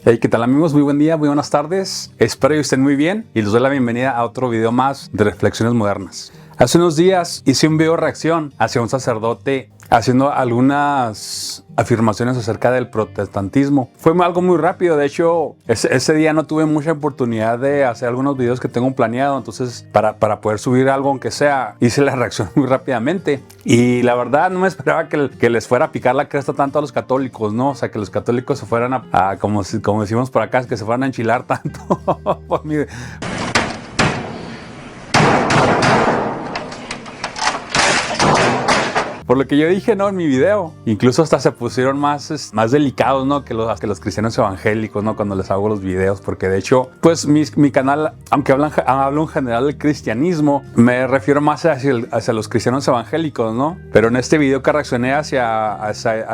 Hey, ¿qué tal amigos? Muy buen día, muy buenas tardes. Espero que estén muy bien y les doy la bienvenida a otro video más de Reflexiones Modernas. Hace unos días hice un video reacción hacia un sacerdote haciendo algunas afirmaciones acerca del protestantismo. Fue algo muy rápido, de hecho ese día no tuve mucha oportunidad de hacer algunos videos que tengo planeado, entonces para poder subir algo aunque sea, hice la reacción muy rápidamente. Y la verdad no me esperaba que les fuera a picar la cresta tanto a los católicos, ¿no? O sea, que los católicos se fueran como decimos por acá, que se fueran a enchilar tanto por mi... Por lo que yo dije, ¿no? En mi video. Incluso hasta se pusieron más delicados, ¿no? Que los cristianos evangélicos, ¿no? Cuando les hago los videos. Porque de hecho, pues mi canal, aunque hablo en general del cristianismo, me refiero más hacia los cristianos evangélicos, ¿no? Pero en este video que reaccioné hacia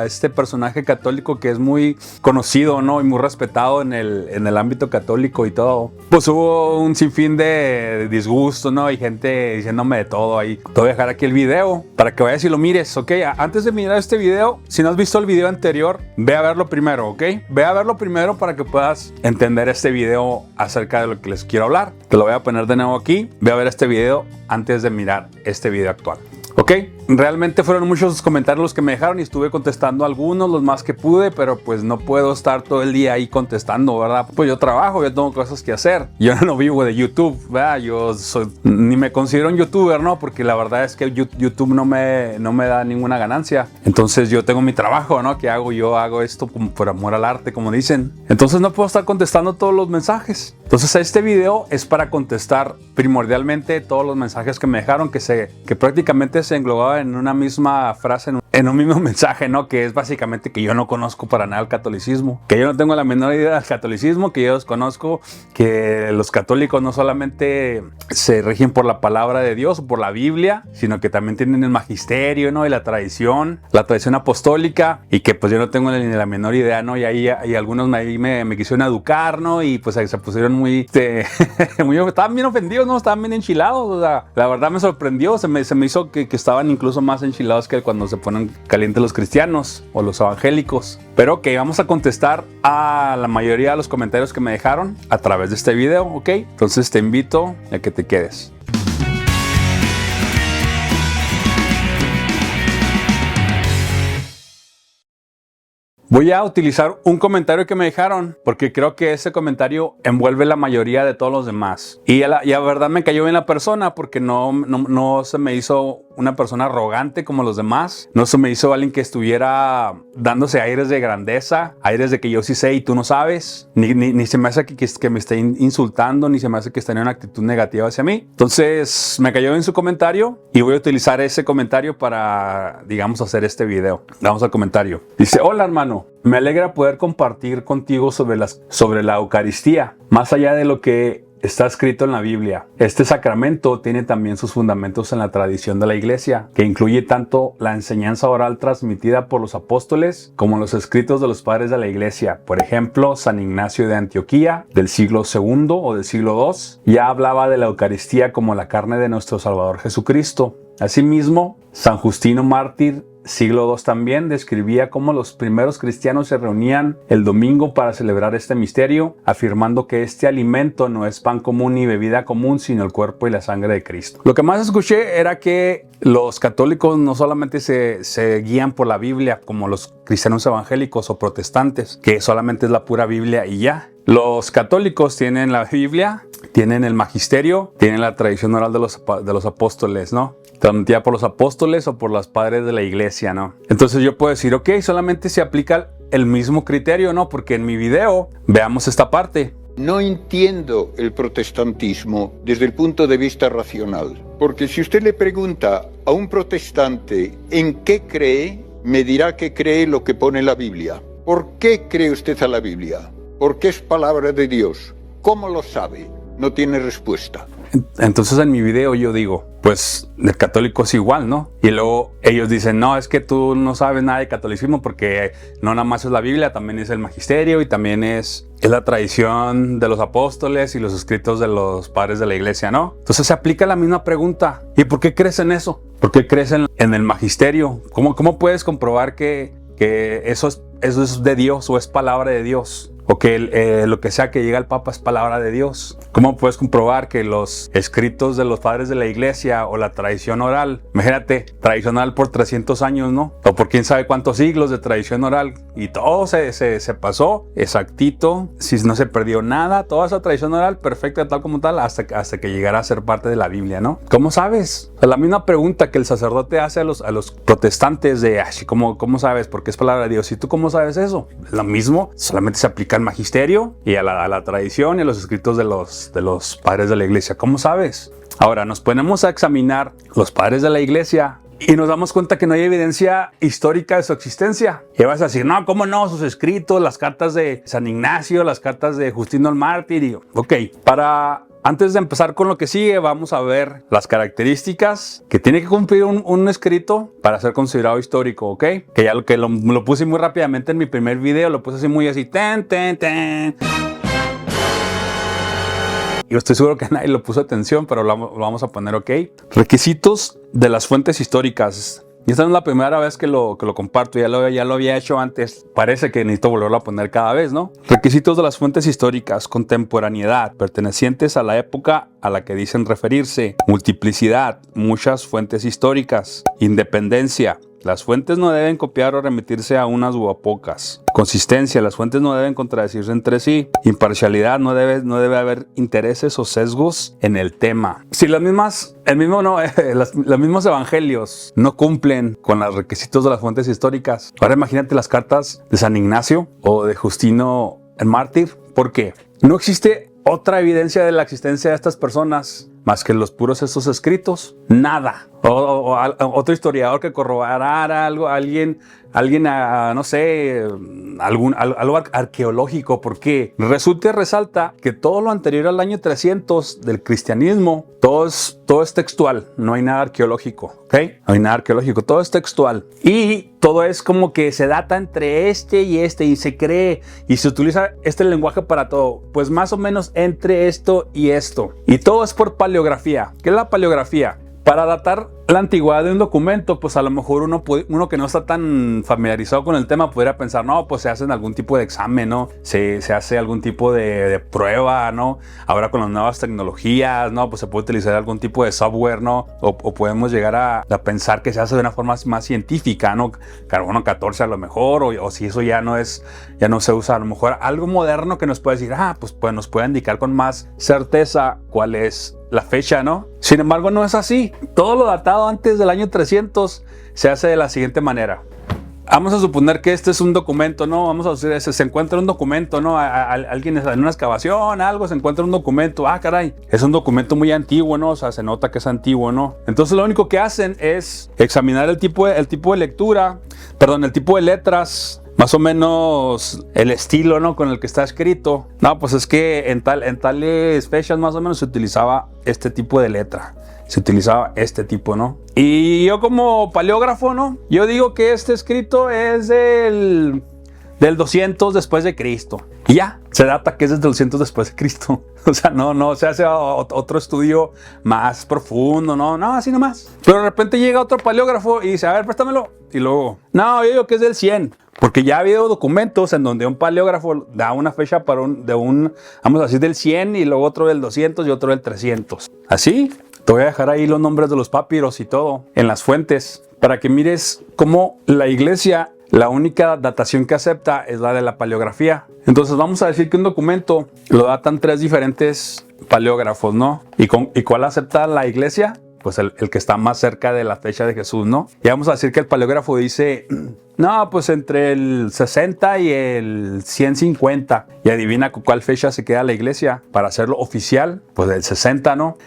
este personaje católico que es muy conocido, ¿no? Y muy respetado en el ámbito católico y todo. Pues hubo un sinfín de disgusto, ¿no? Y gente diciéndome de todo ahí. Te voy a dejar aquí el video para que vayas y lo mires. Ok, antes de mirar este video, si no has visto el video anterior, ve a verlo primero, ok. Ve a verlo primero para que puedas entender este video acerca de lo que les quiero hablar. Te lo voy a poner de nuevo aquí. Ve a ver este video antes de mirar este video actual. Ok, realmente fueron muchos los comentarios los que me dejaron y estuve contestando algunos, los más que pude, pero pues no puedo estar todo el día ahí contestando, ¿verdad? Pues yo trabajo, yo tengo cosas que hacer. Yo no vivo de YouTube, ¿verdad? Ni me considero un youtuber, ¿no? Porque la verdad es que YouTube no me da ninguna ganancia. Entonces yo tengo mi trabajo, ¿no? ¿Qué hago? Yo hago esto como por amor al arte, como dicen. Entonces no puedo estar contestando todos los mensajes. Entonces este video es para contestar primordialmente todos los mensajes que me dejaron, que prácticamente se englobaba en una misma frase, en un mismo mensaje, ¿no? Que es básicamente que yo no conozco para nada el catolicismo, que yo no tengo la menor idea del catolicismo, que yo desconozco que los católicos no solamente se rigen por la palabra de Dios o por la Biblia, sino que también tienen el magisterio, ¿no? Y la tradición apostólica, y que pues yo no tengo ni la menor idea, ¿no? Y ahí algunos me quisieron educar, ¿no? Y pues ahí se pusieron muy estaban bien ofendidos, ¿no? Estaban bien enchilados, o sea, la verdad me sorprendió, se me hizo que estaban incluso más enchilados que cuando se ponen calientes los cristianos o los evangélicos. Pero ok, vamos a contestar a la mayoría de los comentarios que me dejaron a través de este video, ok. Entonces te invito a que te quedes. Voy a utilizar un comentario que me dejaron porque creo que ese comentario envuelve la mayoría de todos los demás. Y la verdad me cayó bien la persona porque no se me hizo una persona arrogante como los demás. No se me hizo alguien que estuviera dándose aires de grandeza, aires de que yo sí sé y tú no sabes. Ni se me hace que me esté insultando, ni se me hace que esté en una actitud negativa hacia mí. Entonces me cayó bien su comentario y voy a utilizar ese comentario para, digamos, hacer este video. Vamos al comentario. Dice: hola hermano. Me alegra poder compartir contigo sobre la Eucaristía, más allá de lo que está escrito en la Biblia. Este sacramento tiene también sus fundamentos en la tradición de la Iglesia, que incluye tanto la enseñanza oral transmitida por los apóstoles como los escritos de los padres de la Iglesia. Por ejemplo, San Ignacio de Antioquía, del siglo II o del siglo II, ya hablaba de la Eucaristía como la carne de nuestro Salvador Jesucristo. Asimismo, San Justino Mártir, siglo II también, describía cómo los primeros cristianos se reunían el domingo para celebrar este misterio, afirmando que este alimento no es pan común ni bebida común, sino el cuerpo y la sangre de Cristo. Lo que más escuché era que los católicos no solamente se guían por la Biblia como los cristianos evangélicos o protestantes, que solamente es la pura Biblia y ya. Los católicos tienen la Biblia, tienen el magisterio, tienen la tradición oral de los apóstoles, ¿no? Transmitida por los apóstoles o por los padres de la Iglesia, ¿no? Entonces yo puedo decir, ok, solamente se aplica el mismo criterio, ¿no? Porque en mi video, veamos esta parte. No entiendo el protestantismo desde el punto de vista racional, porque si usted le pregunta a un protestante en qué cree, me dirá que cree lo que pone la Biblia. ¿Por qué cree usted a la Biblia? Porque es palabra de Dios. ¿Cómo lo sabe? No tiene respuesta. Entonces en mi video yo digo, pues el católico es igual, ¿no? Y luego ellos dicen, no, es que tú no sabes nada de catolicismo porque no nada más es la Biblia, también es el magisterio y también es la tradición de los apóstoles y los escritos de los padres de la Iglesia, ¿no? Entonces se aplica la misma pregunta. ¿Y por qué crees en eso? ¿Por qué crees en el magisterio? ¿Cómo puedes comprobar que eso es de Dios o es palabra de Dios? o que lo que sea que llega al Papa es palabra de Dios? ¿Cómo puedes comprobar que los escritos de los padres de la iglesia o la tradición oral, imagínate, tradición oral por 300 años, ¿no? O por quién sabe cuántos siglos de tradición oral, y todo se pasó exactito, si no se perdió nada, toda esa tradición oral perfecta tal como tal, hasta que llegara a ser parte de la Biblia, ¿no? ¿Cómo sabes? La misma pregunta que el sacerdote hace a los protestantes de, ¿cómo sabes? Porque es palabra de Dios. ¿Y tú cómo sabes eso? Es lo mismo, solamente se aplica al magisterio y a la tradición y a los escritos de los padres de la iglesia. ¿Cómo sabes? Ahora, nos ponemos a examinar los padres de la iglesia y nos damos cuenta que no hay evidencia histórica de su existencia. Y vas a decir, no, ¿cómo no? Sus escritos, las cartas de San Ignacio, las cartas de Justino el Mártir. Ok, antes de empezar con lo que sigue, vamos a ver las características que tiene que cumplir un escrito para ser considerado histórico, ¿ok? Que ya lo puse muy rápidamente en mi primer video, lo puse así muy así, Yo estoy seguro que nadie lo puso atención, pero lo vamos a poner, ¿ok? Requisitos de las fuentes históricas. Y esta no es la primera vez que lo comparto, ya lo había hecho antes. Parece que necesito volverlo a poner cada vez, ¿no? Requisitos de las fuentes históricas: contemporaneidad, pertenecientes a la época a la que dicen referirse; multiplicidad, muchas fuentes históricas; independencia, las fuentes no deben copiar o remitirse a unas u a pocas; consistencia, las fuentes no deben contradecirse entre sí; imparcialidad, no debe haber intereses o sesgos en el tema. Si los mismos evangelios no cumplen con los requisitos de las fuentes históricas, ahora imagínate las cartas de San Ignacio o de Justino el Mártir. ¿Por qué? No existe otra evidencia de la existencia de estas personas más que los puros estos escritos. Nada. Otro historiador que corroborara algo, alguien no sé, algo arqueológico, porque resulta y resalta que todo lo anterior al año 300 del cristianismo, todo es textual, no hay nada arqueológico, ¿ok? No hay nada arqueológico, todo es textual. Y todo es como que se data entre y se cree, y se utiliza este lenguaje para todo, pues más o menos entre esto y esto. Y todo es por paleografía. ¿Qué es la paleografía? Para datar la antigüedad de un documento, pues a lo mejor uno que no está tan familiarizado con el tema podría pensar, no, pues se hace algún tipo de examen, ¿no? Se hace algún tipo de prueba, ¿no? Ahora con las nuevas tecnologías, ¿no? Pues se puede utilizar algún tipo de software, ¿no? O podemos llegar a pensar que se hace de una forma más científica, ¿no? Carbono 14 a lo mejor, o si eso ya no se usa, a lo mejor algo moderno que nos puede decir, pues nos puede indicar con más certeza cuál es la fecha, ¿no? Sin embargo, no es así. Todo lo datado antes del año 300 se hace de la siguiente manera. Vamos a suponer que este es un documento, ¿no? Vamos a decir, se encuentra un documento, ¿no? Alguien en una excavación, se encuentra un documento. Caray, es un documento muy antiguo, ¿no? O sea, se nota que es antiguo, ¿no? Entonces lo único que hacen es examinar el tipo de lectura, el tipo de letras, más o menos el estilo, ¿no? Con el que está escrito. No, pues es que en tales fechas más o menos se utilizaba este tipo de letra. Se utilizaba este tipo, ¿no? Y yo como paleógrafo, ¿no? Yo digo que este escrito es del 200 después de Cristo. Y ya, se data que es desde 200 después de Cristo. O sea, no se hace otro estudio más profundo, no, así nomás. Pero de repente llega otro paleógrafo y dice, a ver, préstamelo. Y luego, no, yo digo que es del 100. Porque ya ha habido documentos en donde un paleógrafo da una fecha vamos a decir, del 100 y luego otro del 200 y otro del 300. Así, te voy a dejar ahí los nombres de los papiros y todo en las fuentes para que mires cómo la iglesia, la única datación que acepta es la de la paleografía. Entonces vamos a decir que un documento lo datan 3 diferentes paleógrafos, ¿no? ¿Y cuál acepta la iglesia? Pues el que está más cerca de la fecha de Jesús, ¿no? Y vamos a decir que el paleógrafo dice, no, pues entre el 60 y el 150. Y adivina con cuál fecha se queda la iglesia para hacerlo oficial, pues del 60, ¿no?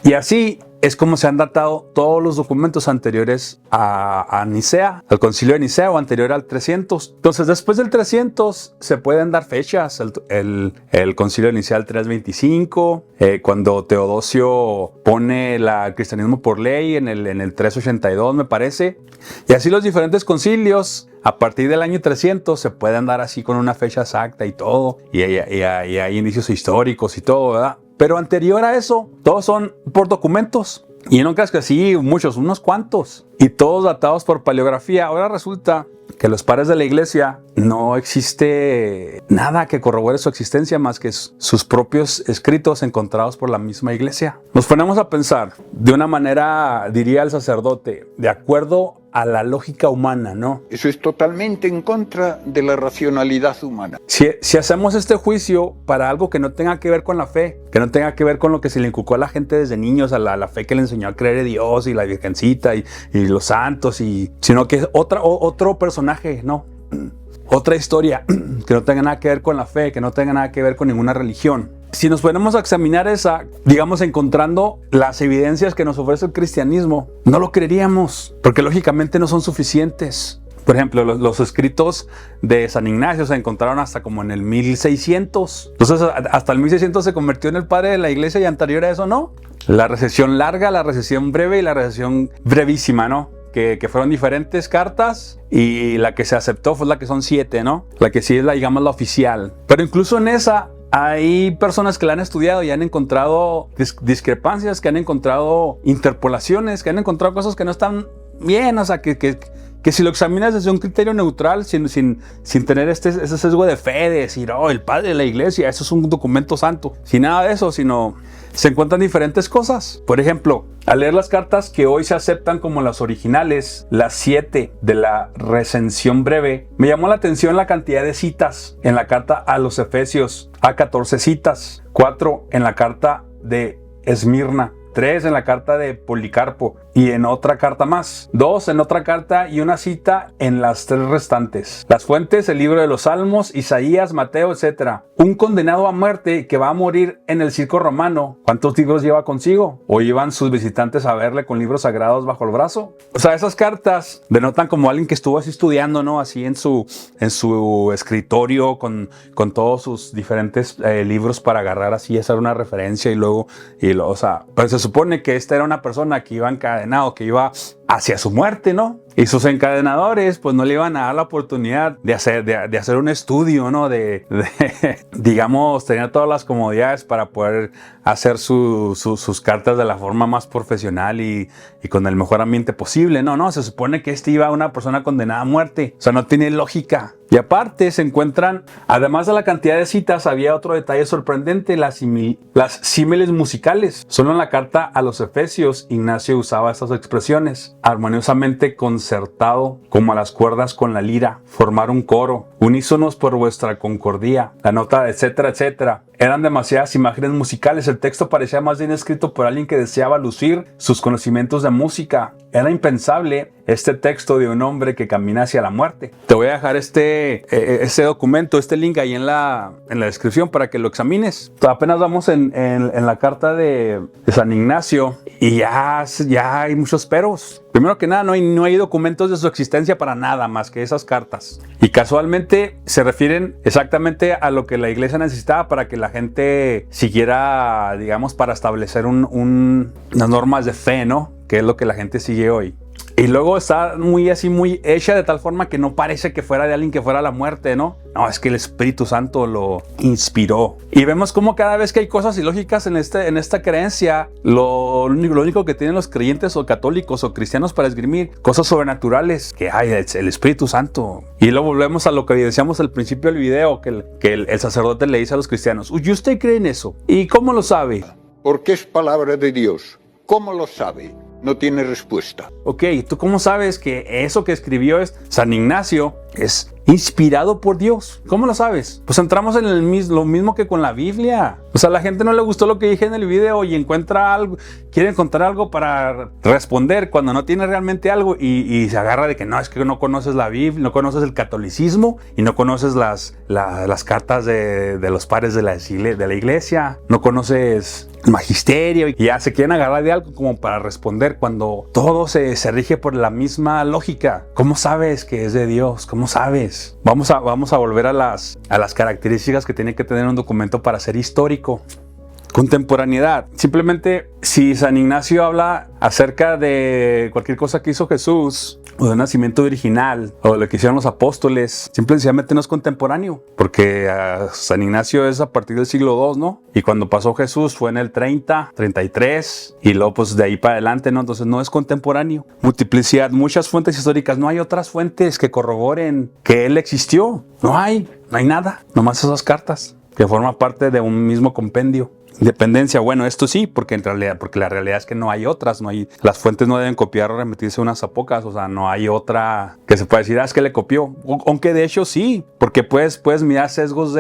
Y así es como se han datado todos los documentos anteriores a Nicea, al concilio de Nicea o anterior al 300. Entonces, después del 300 se pueden dar fechas. El concilio de Nicea al 325, cuando Teodosio pone el cristianismo por ley en el 382, me parece. Y así los diferentes concilios, a partir del año 300, se pueden dar así con una fecha exacta y todo. Y hay indicios históricos y todo, ¿verdad? Pero anterior a eso, todos son por documentos. Y no creas que sí, unos cuantos. Y todos datados por paleografía. Ahora resulta que los padres de la iglesia no existe nada que corrobore su existencia más que sus propios escritos encontrados por la misma iglesia. Nos ponemos a pensar de una manera, diría el sacerdote, de acuerdo a la lógica humana, ¿no? Eso es totalmente en contra de la racionalidad humana. Si hacemos este juicio para algo que no tenga que ver con la fe, que no tenga que ver con lo que se le inculcó a la gente desde niños, a la fe que le enseñó a creer en Dios y la Virgencita y los santos, sino que es otro personaje, ¿no? Otra historia que no tenga nada que ver con la fe, que no tenga nada que ver con ninguna religión. Si nos ponemos a examinar esa, digamos, encontrando las evidencias que nos ofrece el cristianismo, no lo creeríamos, porque lógicamente no son suficientes. Por ejemplo, los escritos de San Ignacio se encontraron hasta como en el 1600. Entonces, hasta el 1600 se convirtió en el padre de la iglesia y anterior a eso, ¿no? La recesión larga, la recesión breve y la recesión brevísima, ¿no? Que fueron diferentes cartas y la que se aceptó fue la que son 7, ¿no? La que sí es digamos, la oficial. Pero incluso en esa hay personas que la han estudiado y han encontrado discrepancias, que han encontrado interpolaciones, que han encontrado cosas que no están bien, o sea, que si lo examinas desde un criterio neutral, sin tener ese sesgo de fe, de decir, oh, el padre de la iglesia, eso es un documento santo, sin nada de eso, sino se encuentran diferentes cosas. Por ejemplo, al leer las cartas que hoy se aceptan como las originales, las 7 de la recensión breve, me llamó la atención la cantidad de citas en la carta a los Efesios, a 14 citas, 4 en la carta de Esmirna, 3 en la carta de Policarpo y en otra carta más, 2 en otra carta y una cita en las 3 restantes. Las fuentes, el libro de los Salmos, Isaías, Mateo, etc. Un condenado a muerte que va a morir en el circo romano, ¿cuántos libros lleva consigo? ¿O iban sus visitantes a verle con libros sagrados bajo el brazo? O sea, esas cartas denotan como alguien que estuvo así estudiando, ¿no? Así en su escritorio con todos sus diferentes libros para agarrar así, hacer una referencia o sea, pues se supone que esta era una persona que iba encadenado, que iba hacia su muerte, ¿no? Y sus encadenadores pues no le iban a dar la oportunidad de hacer un estudio, ¿no? Digamos, tener todas las comodidades para poder hacer sus cartas de la forma más profesional y con el mejor ambiente posible. No, se supone que iba a una persona condenada a muerte. O sea, no tiene lógica. Y aparte se encuentran, además de la cantidad de citas, había otro detalle sorprendente, las símiles musicales. Solo en la carta a los Efesios, Ignacio usaba estas expresiones: armoniosamente concertado, como a las cuerdas con la lira, formar un coro, unísonos por vuestra concordia, la nota, etcétera, etcétera. Eran demasiadas imágenes musicales. El texto parecía más bien escrito por alguien que deseaba lucir sus conocimientos de música. Era impensable este texto de un hombre que camina hacia la muerte. Te voy a dejar ese documento, este link ahí en la descripción para que lo examines. Apenas vamos en la carta de San Ignacio y ya hay muchos peros. Primero que nada, no hay documentos de su existencia para nada más que esas cartas. Y casualmente se refieren exactamente a lo que la iglesia necesitaba para que la gente siguiera, digamos, para establecer unas normas de fe, ¿no? Que es lo que la gente sigue hoy. Y luego está muy hecha de tal forma que no parece que fuera de alguien que fuera a la muerte, ¿no? No, es que el Espíritu Santo lo inspiró. Y vemos como cada vez que hay cosas ilógicas en esta creencia, lo único que tienen los creyentes o católicos o cristianos para esgrimir, cosas sobrenaturales, que hay el Espíritu Santo. Y luego volvemos a lo que decíamos al principio del video, que el sacerdote le dice a los cristianos: ¿y usted cree en eso? ¿Y cómo lo sabe? Porque es palabra de Dios. ¿Cómo lo sabe? No tiene respuesta. Ok, ¿tú cómo sabes que eso que escribió San Ignacio es inspirado por Dios? ¿Cómo lo sabes? Pues entramos en lo mismo que con la Biblia. O sea, a la gente no le gustó lo que dije en el video y quiere encontrar algo para responder cuando no tiene realmente algo y se agarra de que no, es que no conoces la Biblia, no conoces el catolicismo y no conoces las cartas de los padres de la iglesia, no conoces el magisterio y ya se quieren agarrar de algo como para responder cuando todo se rige por la misma lógica. ¿Cómo sabes que es de Dios? ¿Cómo sabes? Vamos a volver a las características que tiene que tener un documento para ser histórico. Contemporaneidad. Simplemente, si San Ignacio habla acerca de cualquier cosa que hizo Jesús, o de un nacimiento virginal, o de lo que hicieron los apóstoles, simplemente no es contemporáneo, porque San Ignacio es a partir del siglo II, ¿no? Y cuando pasó Jesús fue en el 30, 33, y luego pues de ahí para adelante, ¿no? Entonces no es contemporáneo. Multiplicidad, muchas fuentes históricas, no hay otras fuentes que corroboren que él existió, no hay nada, nomás esas cartas, que forman parte de un mismo compendio. Independencia, bueno, esto sí, porque la realidad es que no hay otras, las fuentes no deben copiar o remitirse unas a pocas, o sea, no hay otra que se pueda decir, es que le copió, aunque de hecho sí, porque puedes mirar sesgos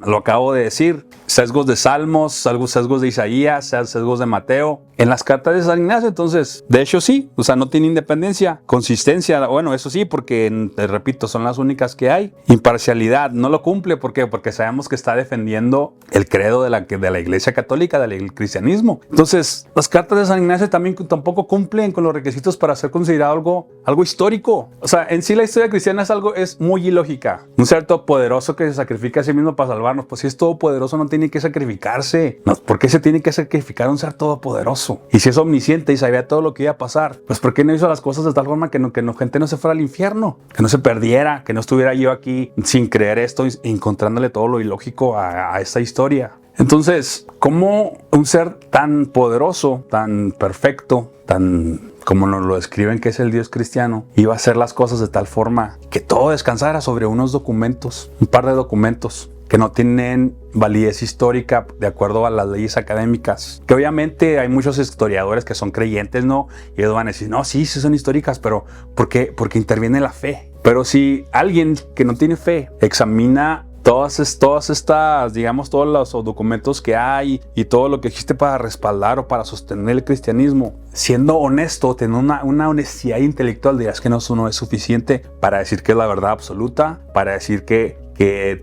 lo acabo de decir, sesgos de Salmos, sesgos de Isaías, sesgos de Mateo, en las cartas de San Ignacio, entonces, de hecho sí, o sea, no tiene independencia, consistencia, bueno, eso sí, porque, repito, son las únicas que hay, imparcialidad, no lo cumple, ¿por qué? Porque sabemos que está defendiendo el credo de la Iglesia Católica, del cristianismo. Entonces, las cartas de San Ignacio tampoco cumplen con los requisitos para ser considerado algo histórico. O sea, en sí la historia cristiana es muy ilógica. Un ser todopoderoso que se sacrifica a sí mismo para salvarnos, pues si es todopoderoso no tiene que sacrificarse. No, ¿por qué se tiene que sacrificar a un ser todopoderoso? Y si es omnisciente y sabía todo lo que iba a pasar, pues ¿por qué no hizo las cosas de tal forma que gente no se fuera al infierno? Que no se perdiera, que no estuviera yo aquí sin creer esto, encontrándole todo lo ilógico a esta historia. Entonces, ¿cómo un ser tan poderoso, tan perfecto, tan como nos lo describen que es el Dios cristiano, iba a hacer las cosas de tal forma que todo descansara sobre unos documentos, un par de documentos que no tienen validez histórica de acuerdo a las leyes académicas? Que obviamente hay muchos historiadores que son creyentes, ¿no? Y ellos van a decir, no, sí son históricas, pero ¿por qué? Porque interviene la fe. Pero si alguien que no tiene fe examina todas estas, digamos, todos los documentos que hay y todo lo que existe para respaldar o para sostener el cristianismo, siendo honesto, teniendo una honestidad intelectual, dirás que no es suficiente para decir que es la verdad absoluta, para decir que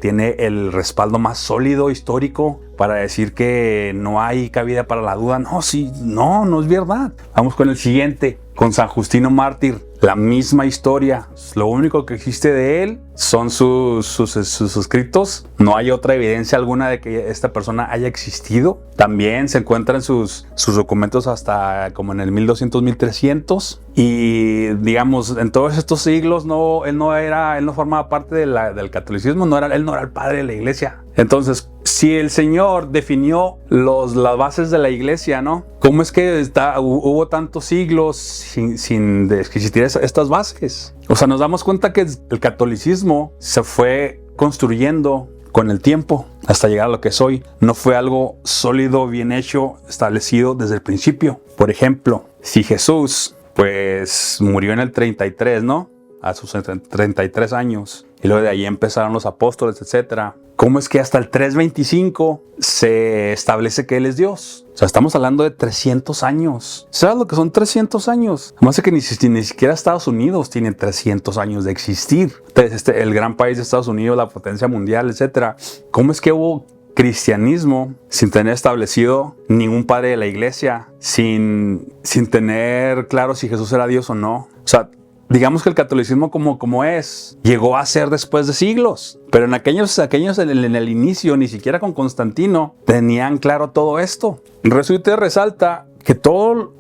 tiene el respaldo más sólido histórico, para decir que no hay cabida para la duda. No es verdad. Vamos con el siguiente, con San Justino Mártir. La misma historia, lo único que existe de él son sus escritos. No hay otra evidencia alguna de que esta persona haya existido. También se encuentran sus documentos hasta como en el 1200, 1300. Y digamos, en todos estos siglos él no formaba parte del catolicismo, él no era el padre de la iglesia. Entonces, si el Señor definió las bases de la iglesia, ¿no? ¿Cómo es que hubo tantos siglos sin existir estas bases? O sea, nos damos cuenta que el catolicismo se fue construyendo con el tiempo hasta llegar a lo que es hoy. No fue algo sólido, bien hecho, establecido desde el principio. Por ejemplo, si Jesús pues murió en el 33, ¿no? A sus 33 años. Y luego de ahí empezaron los apóstoles, etc. ¿Cómo es que hasta el 325 se establece que Él es Dios? O sea, estamos hablando de 300 años. ¿Sabes lo que son 300 años? Además de que ni siquiera Estados Unidos tiene 300 años de existir. Entonces, el gran país de Estados Unidos, la potencia mundial, etc. ¿Cómo es que hubo cristianismo sin tener establecido ningún padre de la iglesia? Sin tener claro si Jesús era Dios o no. O sea, digamos que el catolicismo como es, llegó a ser después de siglos. Pero en aquellos en el inicio, ni siquiera con Constantino, tenían claro todo esto. Resulta y resalta que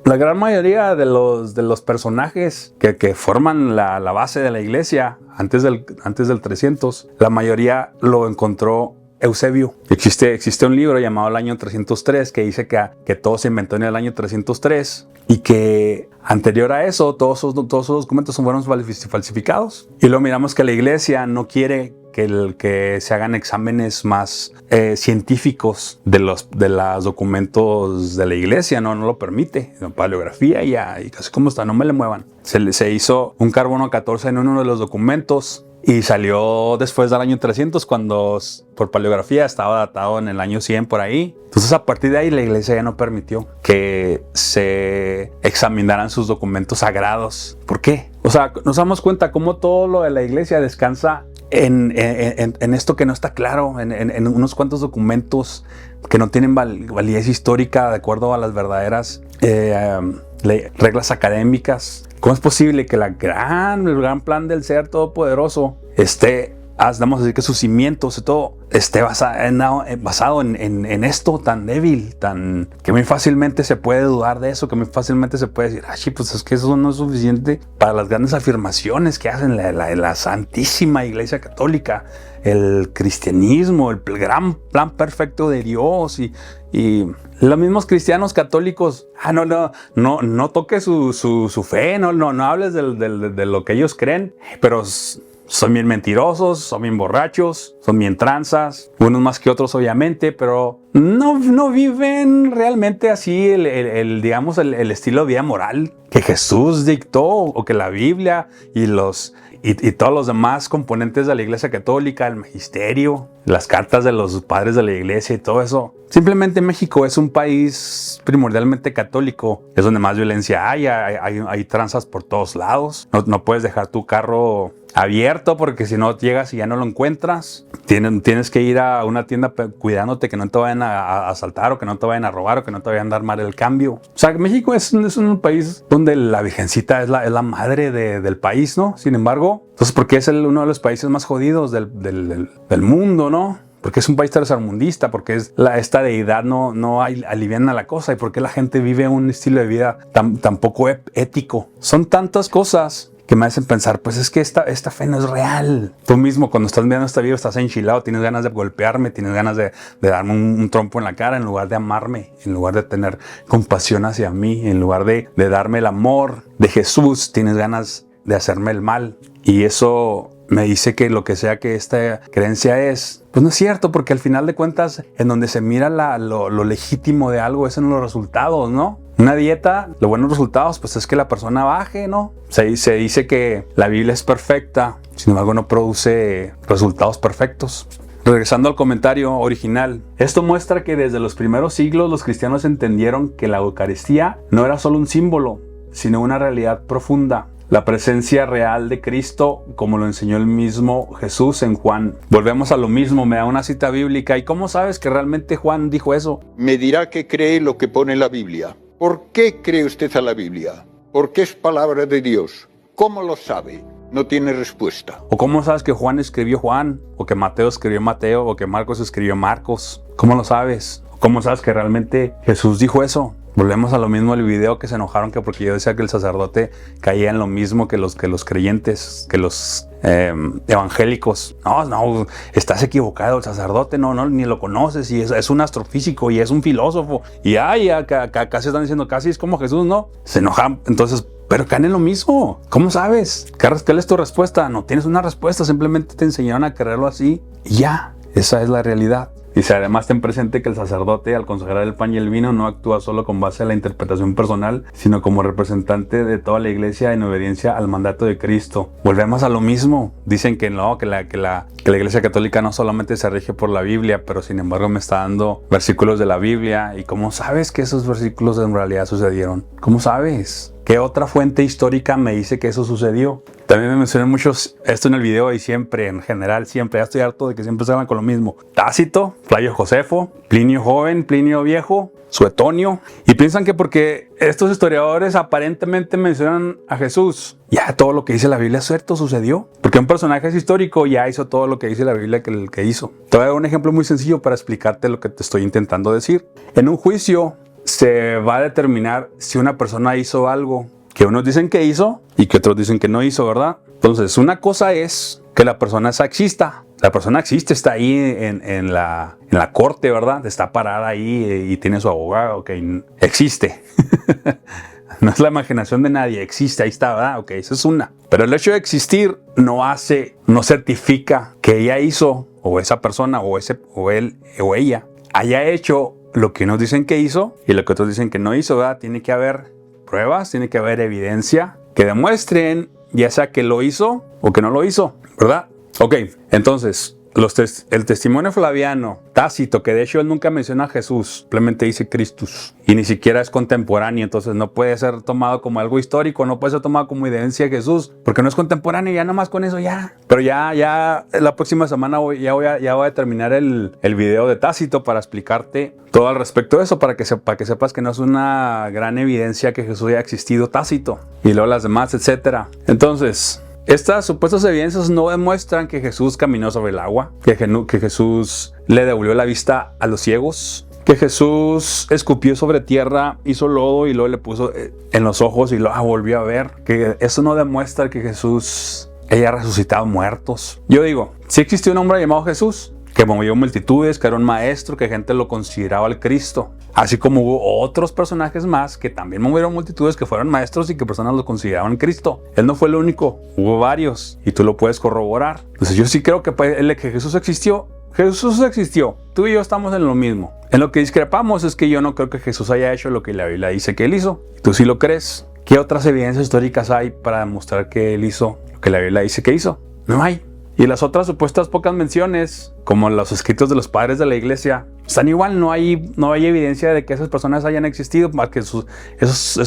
la gran mayoría de los personajes que forman la base de la iglesia antes del 300, la mayoría lo encontró Eusebio. Existe un libro llamado El año 303 que dice que todo se inventó en el año 303 y que anterior a eso todos esos documentos fueron falsificados. Y luego miramos que la iglesia no quiere que se hagan exámenes más científicos de los documentos de la iglesia, no lo permite. Paleografía y casi como está, no me le muevan. Se hizo un carbono 14 en uno de los documentos y salió después del año 300 cuando por paleografía estaba datado en el año 100 por ahí. Entonces a partir de ahí la iglesia ya no permitió que se examinaran sus documentos sagrados. ¿Por qué? O sea, nos damos cuenta cómo todo lo de la iglesia descansa en esto que no está claro, en unos cuantos documentos que no tienen validez histórica de acuerdo a las verdaderas reglas académicas. ¿Cómo es posible que el gran plan del ser todopoderoso esté vamos a decir que sus cimientos y todo esté basado en esto tan débil, que muy fácilmente se puede dudar de eso, que muy fácilmente se puede decir, pues es que eso no es suficiente para las grandes afirmaciones que hacen la Santísima Iglesia Católica, el cristianismo, el gran plan perfecto de Dios y los mismos cristianos católicos, no toques su fe, no hables de lo que ellos creen, pero son bien mentirosos, son bien borrachos, son bien tranzas, unos más que otros obviamente, pero no viven realmente así digamos el estilo de vida moral que Jesús dictó o que la Biblia y todos los demás componentes de la Iglesia Católica, el magisterio, las cartas de los padres de la Iglesia y todo eso. Simplemente México es un país primordialmente católico, es donde más violencia hay tranzas por todos lados, no puedes dejar tu carro abierto porque si no llegas y ya no lo encuentras. Tienes que ir a una tienda cuidándote que no te vayan a asaltar o que no te vayan a robar o que no te vayan a dar mal el cambio. O sea, México es un país donde la Virgencita es la madre del país, ¿no? Sin embargo, entonces, ¿por qué es uno de los países más jodidos del mundo, no? Porque es un país tercermundista, porque esta deidad no aliviana la cosa y porque la gente vive un estilo de vida tan poco ético. Son tantas cosas que me hacen pensar, pues es que esta fe no es real. Tú mismo cuando estás viendo este video estás enchilado, tienes ganas de golpearme, tienes ganas de darme un trompo en la cara en lugar de amarme, en lugar de tener compasión hacia mí, en lugar de darme el amor de Jesús, tienes ganas de hacerme el mal. Y eso me dice que lo que sea que esta creencia es, pues no es cierto, porque al final de cuentas, en donde se mira lo legítimo de algo es en los resultados, ¿no? Una dieta, los buenos resultados, pues es que la persona baje, ¿no? Se dice que la Biblia es perfecta, sin embargo no produce resultados perfectos. Regresando al comentario original, esto muestra que desde los primeros siglos los cristianos entendieron que la Eucaristía no era solo un símbolo, sino una realidad profunda. La presencia real de Cristo, como lo enseñó el mismo Jesús en Juan. Volvemos a lo mismo, me da una cita bíblica. ¿Y cómo sabes que realmente Juan dijo eso? Me dirá que cree lo que pone la Biblia. ¿Por qué cree usted a la Biblia? Porque es palabra de Dios. ¿Cómo lo sabe? No tiene respuesta. ¿O cómo sabes que Juan escribió Juan? ¿O que Mateo escribió Mateo? ¿O que Marcos escribió Marcos? ¿Cómo lo sabes? ¿Cómo sabes que realmente Jesús dijo eso? Volvemos a lo mismo del video, que se enojaron que porque yo decía que el sacerdote caía en lo mismo que los creyentes, que los evangélicos. No, estás equivocado, el sacerdote no ni lo conoces y es un astrofísico y es un filósofo y casi están diciendo casi es como Jesús, ¿no? Se enojan, entonces, pero caen en lo mismo. ¿Cómo sabes? ¿Cuál es tu respuesta? No tienes una respuesta, simplemente te enseñaron a creerlo así y ya, esa es la realidad. Dice, además ten presente que el sacerdote al consagrar el pan y el vino no actúa solo con base a la interpretación personal, sino como representante de toda la iglesia en obediencia al mandato de Cristo. Volvemos a lo mismo. Dicen que no, que la iglesia católica no solamente se rige por la Biblia, pero sin embargo me está dando versículos de la Biblia. ¿Y cómo sabes que esos versículos en realidad sucedieron? ¿Cómo sabes? ¿Qué otra fuente histórica me dice que eso sucedió? También me mencionan muchos esto en el video y siempre, en general, siempre. Ya estoy harto de que siempre se hablan con lo mismo. Tácito, Flavio Josefo, Plinio Joven, Plinio Viejo, Suetonio. Y piensan que porque estos historiadores aparentemente mencionan a Jesús, ya todo lo que dice la Biblia es cierto, sucedió. Porque un personaje es histórico, ya hizo todo lo que dice la Biblia que hizo. Te voy a dar un ejemplo muy sencillo para explicarte lo que te estoy intentando decir. En un juicio se va a determinar si una persona hizo algo que unos dicen que hizo y que otros dicen que no hizo, ¿verdad? Entonces, una cosa es que la persona exista. La persona existe, está ahí en la corte, ¿verdad? Está parada ahí y tiene su abogado, ok, existe. No es la imaginación de nadie, existe, ahí está, ¿verdad? Ok, eso es una. Pero el hecho de existir no certifica que ella hizo, o esa persona, o él, o ella, haya hecho lo que unos dicen que hizo y lo que otros dicen que no hizo, ¿verdad? Tiene que haber pruebas, tiene que haber evidencia que demuestren ya sea que lo hizo o que no lo hizo, ¿verdad? Ok, entonces, el testimonio flaviano, Tácito, que de hecho él nunca menciona a Jesús, simplemente dice Christus, y ni siquiera es contemporáneo, entonces no puede ser tomado como algo histórico, no puede ser tomado como evidencia de Jesús, porque no es contemporáneo, ya nomás con eso ya. Pero ya la próxima semana voy a terminar el video de Tácito para explicarte todo al respecto de eso, para que sepas que no es una gran evidencia que Jesús haya existido Tácito, y luego las demás, etcétera. Entonces, Estas supuestas evidencias no demuestran que Jesús caminó sobre el agua, que Jesús le devolvió la vista a los ciegos, que Jesús escupió sobre tierra, hizo lodo y luego le puso en los ojos y luego volvió a ver. Que eso no demuestra que Jesús haya resucitado muertos. Yo digo, sí existió un hombre llamado Jesús, que movió multitudes, que era un maestro, que gente lo consideraba el Cristo. Así como hubo otros personajes más que también movieron multitudes, que fueron maestros y que personas lo consideraban Cristo. Él no fue el único, hubo varios y tú lo puedes corroborar. Entonces yo sí creo que Jesús existió. Jesús existió. Tú y yo estamos en lo mismo. En lo que discrepamos es que yo no creo que Jesús haya hecho lo que la Biblia dice que él hizo. Tú sí lo crees. ¿Qué otras evidencias históricas hay para demostrar que él hizo lo que la Biblia dice que hizo? No hay. Y las otras supuestas pocas menciones, como los escritos de los padres de la iglesia, están igual. No hay evidencia de que esas personas hayan existido, más que esos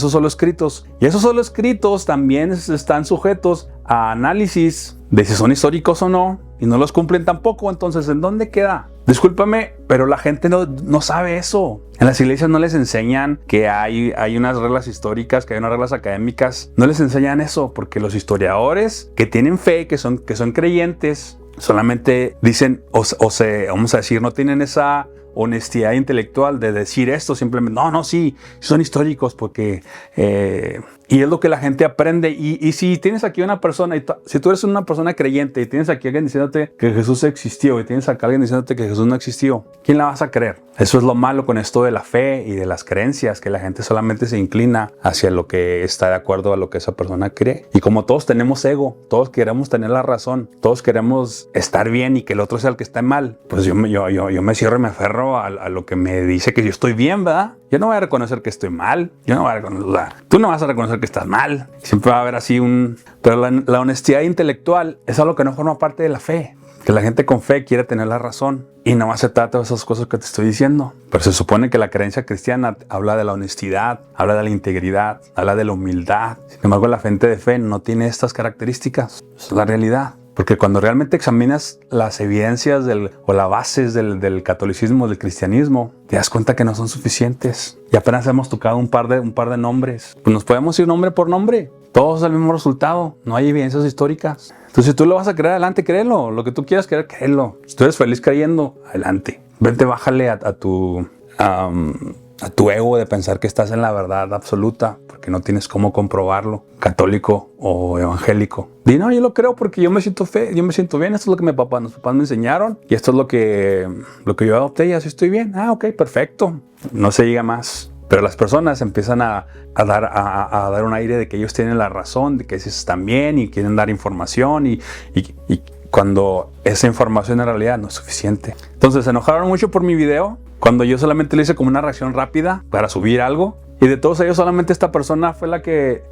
solo escritos. Y esos solo escritos también están sujetos a análisis de si son históricos o no, y no los cumplen tampoco. Entonces, ¿en dónde queda? Discúlpame, pero la gente no sabe eso. En las iglesias no les enseñan que hay unas reglas históricas, que hay unas reglas académicas. No les enseñan eso, porque los historiadores que tienen fe, que son creyentes, solamente dicen, vamos a decir, no tienen esa honestidad intelectual de decir esto simplemente. Sí, son históricos porque... y es lo que la gente aprende. Y si tienes aquí una persona, si tú eres una persona creyente y tienes aquí alguien diciéndote que Jesús existió y tienes acá alguien diciéndote que Jesús no existió, ¿quién la vas a creer? Eso es lo malo con esto de la fe y de las creencias, que la gente solamente se inclina hacia lo que está de acuerdo a lo que esa persona cree. Y como todos tenemos ego, todos queremos tener la razón, todos queremos estar bien y que el otro sea el que esté mal, pues yo me cierro y me aferro a lo que me dice que yo estoy bien, ¿verdad? Yo no voy a reconocer que estoy mal. Tú no vas a reconocer que estás mal. Siempre va a haber así Pero la honestidad intelectual es algo que no forma parte de la fe. Que la gente con fe quiere tener la razón y no va a aceptar todas esas cosas que te estoy diciendo. Pero se supone que la creencia cristiana habla de la honestidad, habla de la integridad, habla de la humildad. Sin embargo, la gente de fe no tiene estas características. Esa es la realidad. Porque cuando realmente examinas las evidencias o las bases del catolicismo, del cristianismo, te das cuenta que no son suficientes. Y apenas hemos tocado un par de nombres. Pues nos podemos ir nombre por nombre. Todos el mismo resultado. No hay evidencias históricas. Entonces, si tú lo vas a creer, adelante, créelo. Lo que tú quieras creer, créelo. Si tú eres feliz creyendo, adelante. Vente, bájale a tu ego de pensar que estás en la verdad absoluta, porque no tienes cómo comprobarlo, católico o evangélico. Di, no, yo lo creo porque yo me siento bien, esto es lo que mis papás me enseñaron y esto es lo que yo adopté y así estoy bien. Ok, perfecto. No se diga más. Pero las personas empiezan a dar un aire de que ellos tienen la razón, de que ellos están bien y quieren dar información y cuando esa información en realidad no es suficiente. Entonces se enojaron mucho por mi video, cuando yo solamente le hice como una reacción rápida para subir algo. Y de todos ellos solamente esta persona fue la que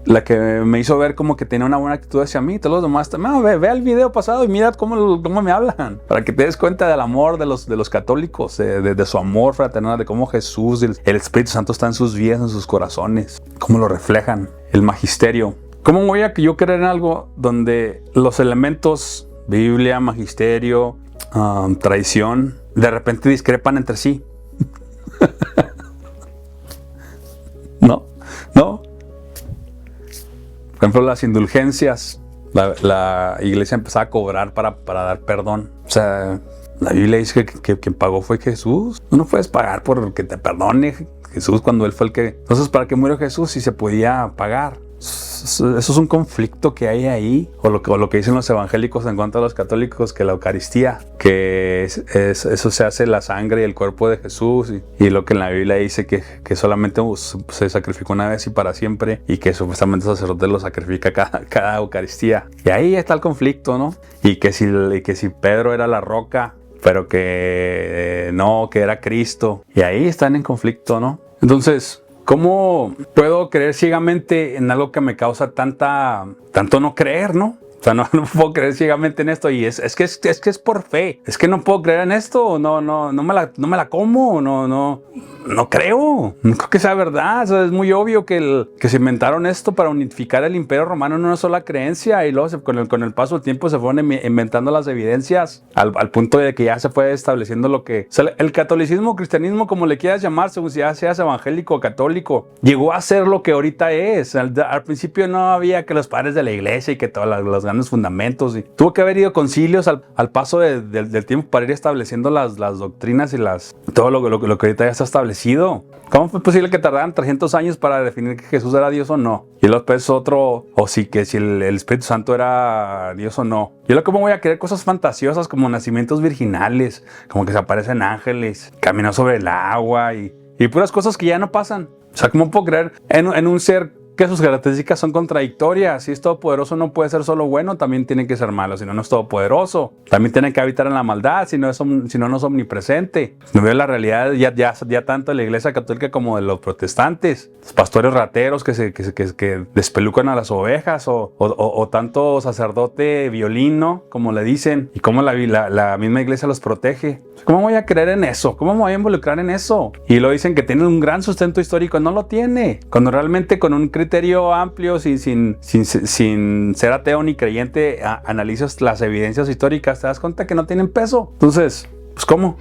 me hizo ver como que tenía una buena actitud hacia mí. Todos los demás, ve el video pasado y mira cómo me hablan. Para que te des cuenta del amor de los católicos, de su amor fraternal, de cómo Jesús, el Espíritu Santo está en sus vidas, en sus corazones. Cómo lo reflejan, el magisterio. ¿Cómo voy a yo creer en algo donde los elementos, Biblia, magisterio, tradición, de repente discrepan entre sí? No. Por ejemplo, las indulgencias. La iglesia empezaba a cobrar para dar perdón. O sea, la Biblia dice que quien pagó fue Jesús. Tú no puedes pagar por que te perdone Jesús cuando Él fue el que... Entonces, ¿para qué murió Jesús si se podía pagar? Eso es un conflicto que hay ahí, o lo que dicen los evangélicos en contra de los católicos, que la Eucaristía, que eso se hace la sangre y el cuerpo de Jesús, y lo que en la Biblia dice que solamente se sacrificó una vez y para siempre, y que supuestamente el sacerdote lo sacrifica cada Eucaristía. Y ahí está el conflicto, ¿no? Y que si Pedro era la roca, pero que no, que era Cristo, y ahí están en conflicto, ¿no? Entonces, ¿cómo puedo creer ciegamente en algo que me causa tanto no creer, no? O sea, no puedo creer ciegamente en esto y es que es por fe. Es que no puedo creer en esto, no me la como, no creo. No creo que sea verdad. O sea, es muy obvio que se inventaron esto para unificar el Imperio Romano en una sola creencia y luego con el paso del tiempo se fueron inventando las evidencias al punto de que ya se fue estableciendo lo que... O sea, el catolicismo, cristianismo, como le quieras llamar, según si ya seas evangélico o católico, llegó a ser lo que ahorita es. Al principio no había que los padres de la iglesia y que todas las grandes fundamentos. Y tuvo que haber ido concilios al paso del tiempo para ir estableciendo las doctrinas y todo lo que ahorita ya está establecido. ¿Cómo fue posible que tardaran 300 años para definir que Jesús era Dios o no? Y luego después otro, o sí, que si el Espíritu Santo era Dios o no. Yo luego, ¿cómo voy a creer cosas fantasiosas como nacimientos virginales, como que se aparecen ángeles, caminar sobre el agua y puras cosas que ya no pasan? O sea, ¿cómo puedo creer en un ser que sus características son contradictorias? Si es todopoderoso, no puede ser solo bueno, también tiene que ser malo, si no, no es todopoderoso. También tiene que habitar en la maldad, si no, no es omnipresente. No veo la realidad ya tanto de la iglesia católica como de los protestantes. Los pastores rateros que despelucan a las ovejas, o tanto sacerdote violino, como le dicen, y cómo la misma iglesia los protege. ¿Cómo voy a creer en eso? ¿Cómo me voy a involucrar en eso? Y lo dicen que tiene un gran sustento histórico. No lo tiene. Cuando realmente con un criterio amplio, sin ser ateo ni creyente, analizas las evidencias históricas, te das cuenta que no tienen peso. Entonces, pues ¿cómo?